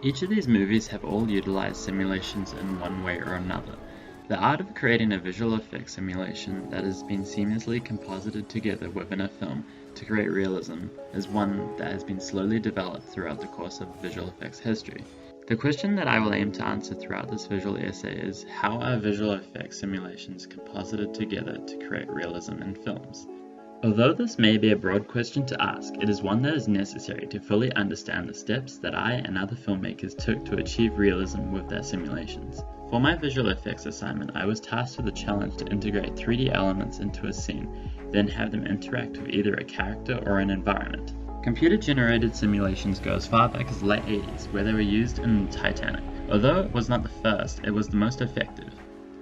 Each of these movies have all utilized simulations in one way or another. The art of creating a visual effects simulation that has been seamlessly composited together within a film to create realism is one that has been slowly developed throughout the course of visual effects history. The question that I will aim to answer throughout this visual essay is, how are visual effects simulations composited together to create realism in films? Although this may be a broad question to ask, it is one that is necessary to fully understand the steps that I and other filmmakers took to achieve realism with their simulations. For my visual effects assignment, I was tasked with the challenge to integrate 3D elements into a scene, then have them interact with either a character or an environment. Computer-generated simulations go as far back as the late 80s, where they were used in Titanic. Although it was not the first, it was the most effective.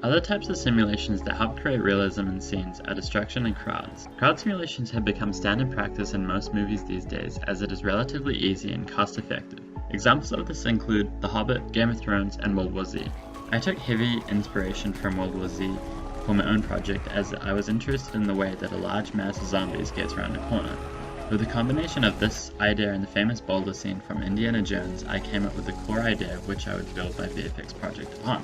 Other types of simulations that help create realism in scenes are destruction and crowds. Crowd simulations have become standard practice in most movies these days, as it is relatively easy and cost-effective. Examples of this include The Hobbit, Game of Thrones, and World War Z. I took heavy inspiration from World War Z for my own project, as I was interested in the way that a large mass of zombies gets around a corner. With a combination of this idea and the famous boulder scene from Indiana Jones, I came up with the core idea of which I would build my VFX project upon.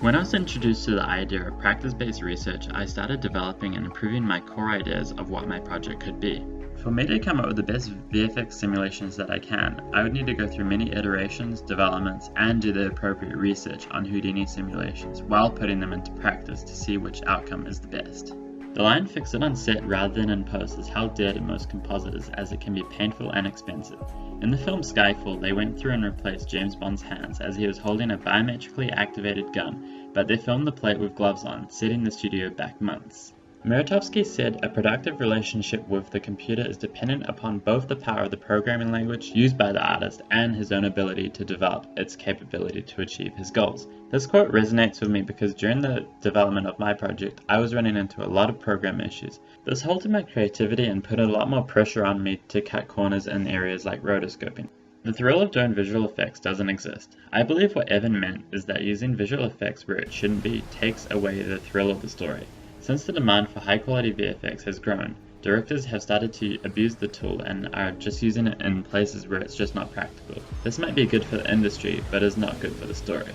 When I was introduced to the idea of practice-based research, I started developing and improving my core ideas of what my project could be. For me to come up with the best VFX simulations that I can, I would need to go through many iterations, developments, and do the appropriate research on Houdini simulations while putting them into practice to see which outcome is the best. The line "fix it on set rather than in post" is held dear to most compositors, as it can be painful and expensive. In the film Skyfall, they went through and replaced James Bond's hands as he was holding a biometrically activated gun, but they filmed the plate with gloves on, setting the studio back months. Muratovsky said a productive relationship with the computer is dependent upon both the power of the programming language used by the artist and his own ability to develop its capability to achieve his goals. This quote resonates with me because during the development of my project, I was running into a lot of program issues. This halted my creativity and put a lot more pressure on me to cut corners in areas like rotoscoping. The thrill of doing visual effects doesn't exist. I believe what Evan meant is that using visual effects where it shouldn't be takes away the thrill of the story. Since the demand for high-quality VFX has grown, directors have started to abuse the tool and are just using it in places where it's just not practical. This might be good for the industry, but is not good for the story.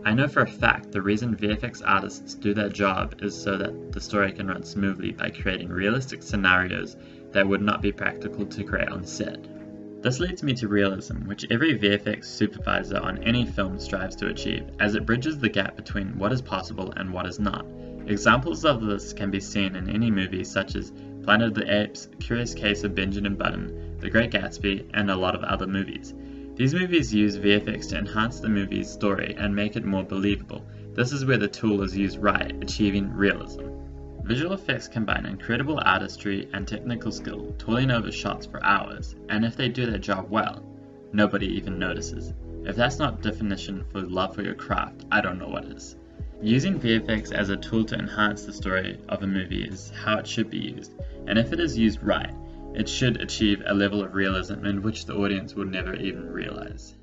I know for a fact the reason VFX artists do their job is so that the story can run smoothly by creating realistic scenarios that would not be practical to create on set. This leads me to realism, which every VFX supervisor on any film strives to achieve, as it bridges the gap between what is possible and what is not. Examples of this can be seen in any movie such as Planet of the Apes, Curious Case of Benjamin Button, The Great Gatsby, and a lot of other movies. These movies use VFX to enhance the movie's story and make it more believable. This is where the tool is used right, achieving realism. Visual effects combine incredible artistry and technical skill, toiling over shots for hours, and if they do their job well, nobody even notices. If that's not definition for love for your craft, I don't know what is. Using VFX as a tool to enhance the story of a movie is how it should be used, and if it is used right, it should achieve a level of realism in which the audience will never even realize.